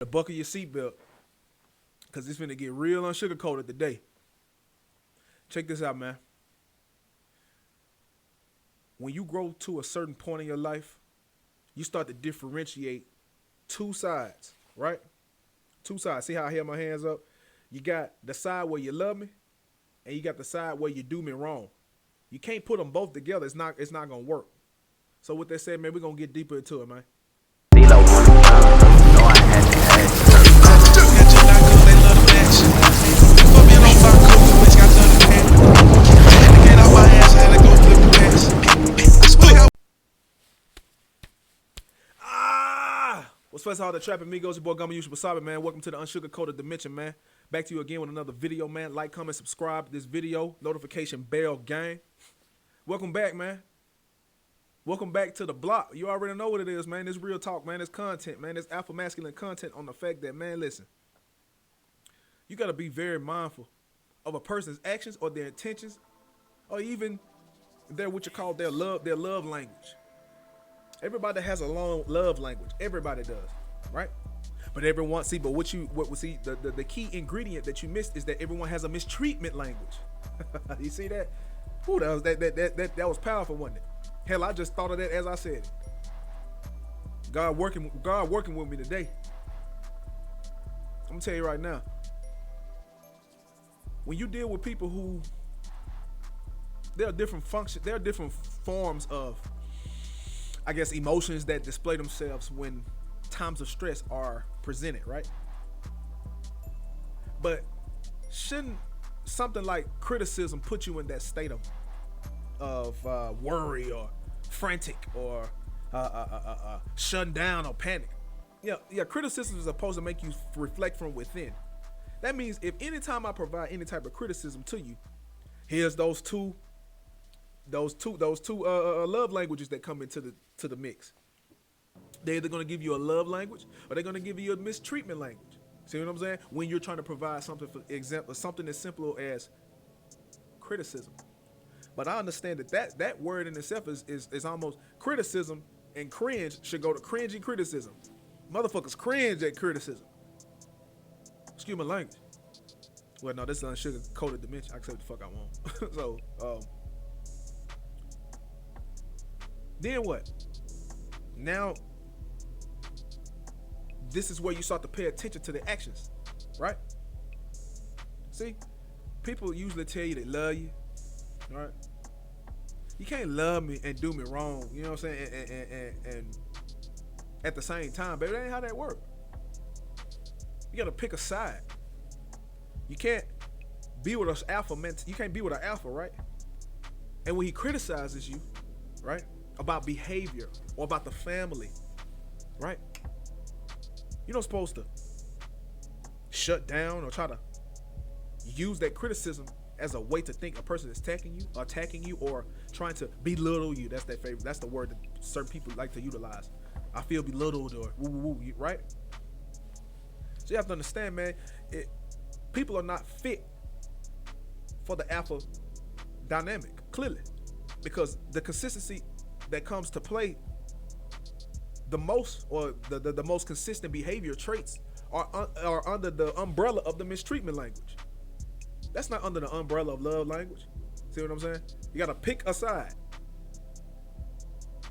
Buckle your seatbelt, because it's finna get real unsugarcoated today. Check this out, man. When you grow to a certain point in your life, you start to differentiate two sides, right? Two sides. See how I held my hands up? You got the side where you love me, and you got the side where you do me wrong. You can't put them both together. It's not gonna work. So with that said, man, we're gonna get deeper into it, man. D-Lo one time, know I had to ask her. Got your knock 'cause they love the match. For me, don't buy coke, bitch, got done the cat. Had to get out my ass, I had to go flip the pass. Swing out. What's first all the trap amigos? Your boy Gummy Yusha Wasabi, man. Welcome to the Unsugarcoated Dimension, man. Back to you again with another video, man. Like, comment, subscribe to this video. Notification bell gang. Welcome back, man. Welcome back to the block. You already know what it is, man. It's real talk, man. It's content, man. It's alpha masculine content on the fact that, man, listen. You got to be very mindful of a person's actions or their intentions, or even their what you call their love language. Everybody has a long love language. Everybody does, right? But everyone the key ingredient that you missed is that everyone has a mistreatment language. You see that? Ooh, that was powerful, wasn't it? Hell, I just thought of that as I said it. God working with me today. I'm gonna tell you right now. When you deal with people who there are different forms of, I guess, emotions that display themselves when times of stress are presented, right? But shouldn't something like criticism put you in that state of worry or frantic or shut down or panic? Yeah, criticism is supposed to make you reflect from within. That means if anytime I provide any type of criticism to you, here's those two love languages that come into the mix. They're either going to give you a love language or they're going to give you a mistreatment language. See what I'm saying? When you're trying to provide something, for example, something as simple as criticism. But I understand that word in itself is almost criticism, and cringe should go to cringy criticism. Motherfuckers cringe at criticism. Excuse my language. Well, no, this is unsugar-coated dimension. I can say what the fuck I want. So, then what? Now, this is where you start to pay attention to the actions, right? See, people usually tell you they love you, right? You can't love me and do me wrong, you know what I'm saying? And at the same time, baby, that ain't how that works. You gotta pick a side. You can't be with us alpha man. You can't be with an alpha, right? And when he criticizes you, right, about behavior or about the family, right? You're not supposed to shut down or try to use that criticism as a way to think a person is attacking you, or trying to belittle you. That's their favorite. That's the word that certain people like to utilize. I feel belittled or woo, right? So you have to understand, man, people are not fit for the alpha dynamic, clearly, because the consistency that comes to play the most, or the most consistent behavior traits are under the umbrella of the mistreatment language. That's not under the umbrella of love language. See what I'm saying? You gotta pick a side,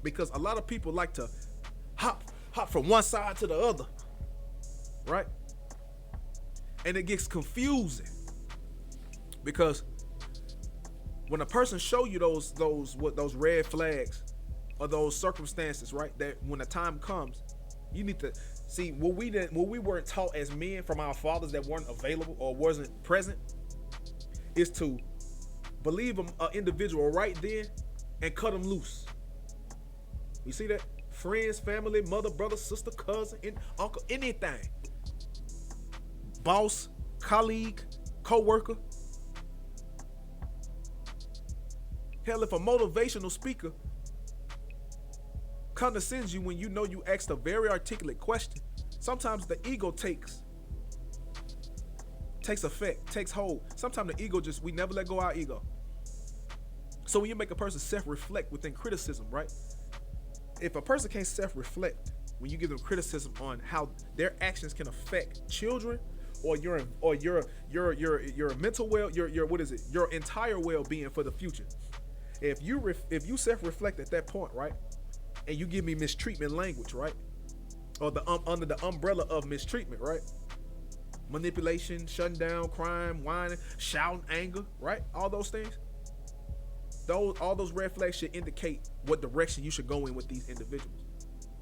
because a lot of people like to hop from one side to the other, right? And it gets confusing, because when a person show you those red flags or those circumstances, right, that when the time comes, you need to see what we weren't taught as men from our fathers that weren't available or wasn't present, is to believe an individual right then and cut them loose. You see that? Friends, family, mother, brother, sister, cousin, uncle, anything. Boss, colleague, co-worker. Hell, if a motivational speaker condescends you when you know you asked a very articulate question, sometimes the ego takes effect, takes hold. Sometimes the ego we never let go of our ego. So when you make a person self-reflect within criticism, right? If a person can't self-reflect when you give them criticism on how their actions can affect children or your mental your entire well-being for the future. If you self-reflect at that point, right, and you give me mistreatment language, right, or the under the umbrella of mistreatment, right, manipulation, shutting down, crime, whining, shouting, anger, right, all those things, all those red flags should indicate what direction you should go in with these individuals.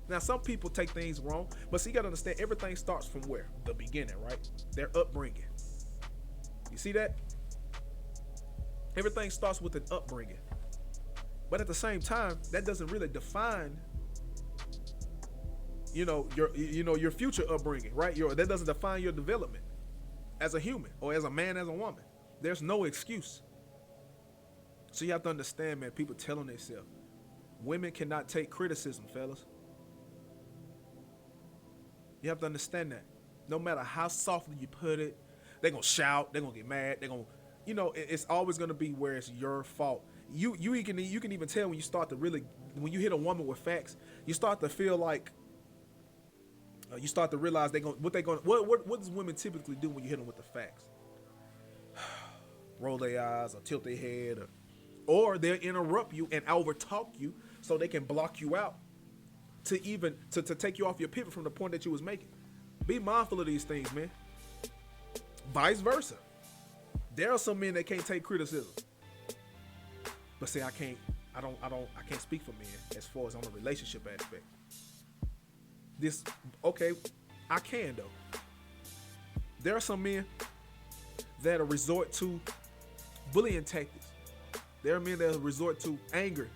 Now, some people take things wrong, but see, you gotta understand, everything starts from where? The beginning, right? Their upbringing. You see that? Everything starts with an upbringing. But at the same time, that doesn't really define, your future upbringing, right? That doesn't define your development as a human or as a man, as a woman. There's no excuse. So you have to understand, man, people telling themselves, women cannot take criticism, fellas. You have to understand that. No matter how softly you put it, they're going to shout, they're going to get mad, they're going to, it's always going to be where it's your fault. You can even tell when you start to when you hit a woman with facts, you start to feel like, you start to realize what does women typically do when you hit them with the facts? Roll their eyes or tilt their head, or they'll interrupt you and overtalk you so they can block you out to take you off your pivot from the point that you was making. Be mindful of these things, man. Vice versa. There are some men that can't take criticism. But see, I can't speak for men as far as on the relationship aspect. I can though. There are some men that resort to bullying tactics. There are men that resort to anger,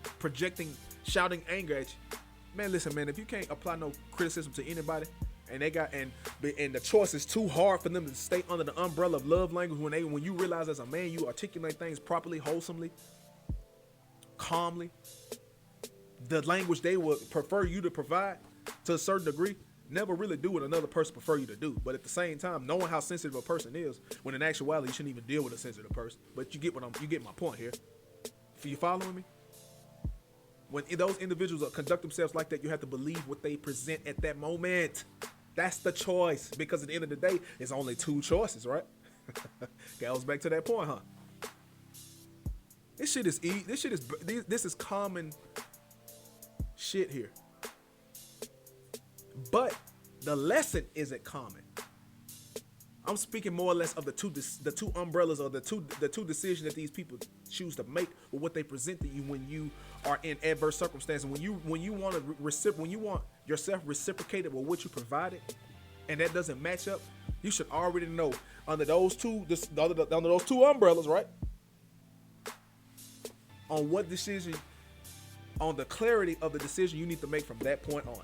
shouting anger at you. Man, listen, man, if you can't apply no criticism to anybody, and the choice is too hard for them to stay under the umbrella of love language, when you realize as a man you articulate things properly, wholesomely, calmly, the language they would prefer you to provide to a certain degree, never really do what another person prefer you to do. But at the same time, knowing how sensitive a person is, when in actuality you shouldn't even deal with a sensitive person. But you get my point here. You following me? When those individuals conduct themselves like that, you have to believe what they present at that moment. That's the choice. Because at the end of the day, it's only two choices, right? Goes back to that point, huh? This is common shit here. But the lesson isn't common. I'm speaking more or less of the two umbrellas, or the two decisions that these people choose to make with what they present to you when you are in adverse circumstances. When you want yourself reciprocated with what you provided, and that doesn't match up, you should already know under those two umbrellas, right? On what decision, on the clarity of the decision you need to make from that point on.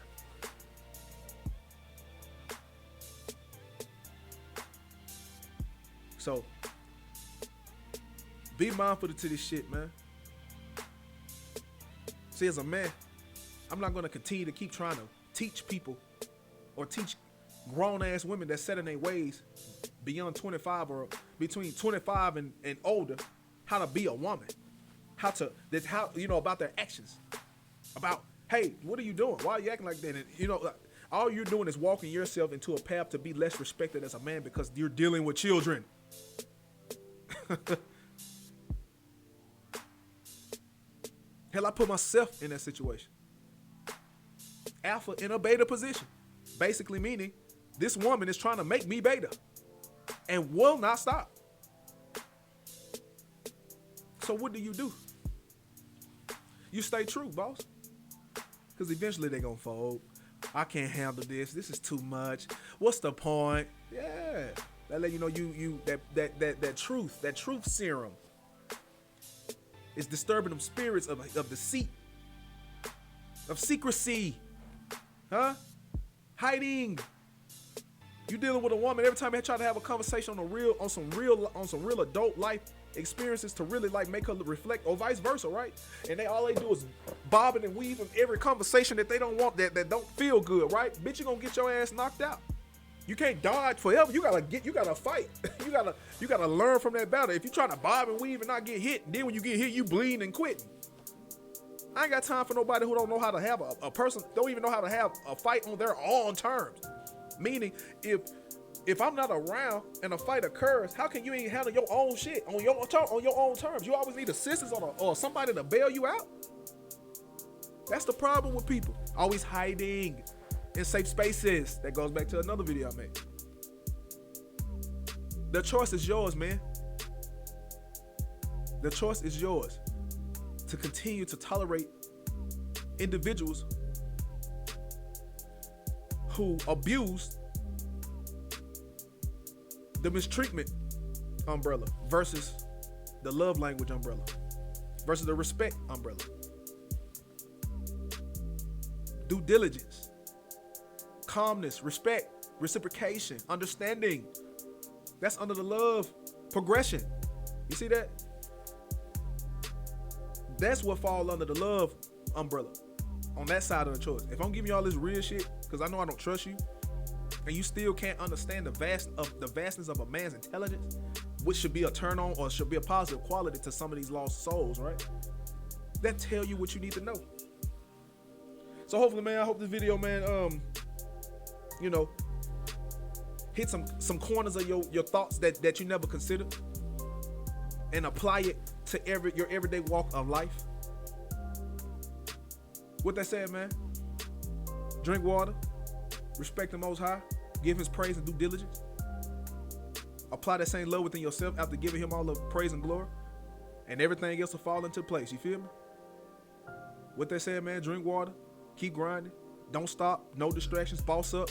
So, be mindful to this shit, man. See, as a man, I'm not going to continue to keep trying to teach people or teach grown-ass women that set in their ways beyond 25 or between 25 and older how to be a woman. About their actions. About, hey, what are you doing? Why are you acting like that? And, all you're doing is walking yourself into a path to be less respected as a man because you're dealing with children. Hell, I put myself in that situation. Alpha in a beta position. Basically meaning this woman is trying to make me beta and will not stop. So what do? You stay true, boss. Because eventually they're going to fold. I can't handle this. This is too much. What's the point? Yeah. That let you know that truth serum is disturbing them spirits of deceit, of secrecy, huh? Hiding. You dealing with a woman every time they try to have a conversation on some real adult life experiences to really like make her reflect, or vice versa, right? And all they do is bobbing and weaving every conversation that they don't want, that don't feel good, right? Bitch, you gonna get your ass knocked out. You can't dodge forever. You gotta fight. you gotta learn from that battle. If you try to bob and weave and not get hit, then when you get hit, you bleeding and quitting. I ain't got time for nobody who don't know how to have a person, don't even know how to have a fight on their own terms. Meaning, if I'm not around and a fight occurs, how can you even handle your own shit on your own terms? You always need assistance or somebody to bail you out. That's the problem with people. Always hiding in safe spaces. That goes back to another video I made. The choice is yours, man. The choice is yours to continue to tolerate individuals who abuse the mistreatment umbrella versus the love language umbrella versus the respect umbrella. Due diligence, calmness, respect, reciprocation, understanding. That's under the love progression. You see that? That's what falls under the love umbrella on that side of the choice. If I'm giving you all this real shit, because I know I don't trust you, and you still can't understand the vastness of a man's intelligence, which should be a turn on or should be a positive quality to some of these lost souls, right? That tell you what you need to know. So hopefully, man, I hope this video, man, hit some corners of your thoughts that you never considered, and apply it to your everyday walk of life. With that said, man, drink water, respect the Most High, give His praise and due diligence. Apply that same love within yourself after giving Him all the praise and glory, and everything else will fall into place. You feel me? With that said, man, drink water, keep grinding, don't stop, no distractions, boss up,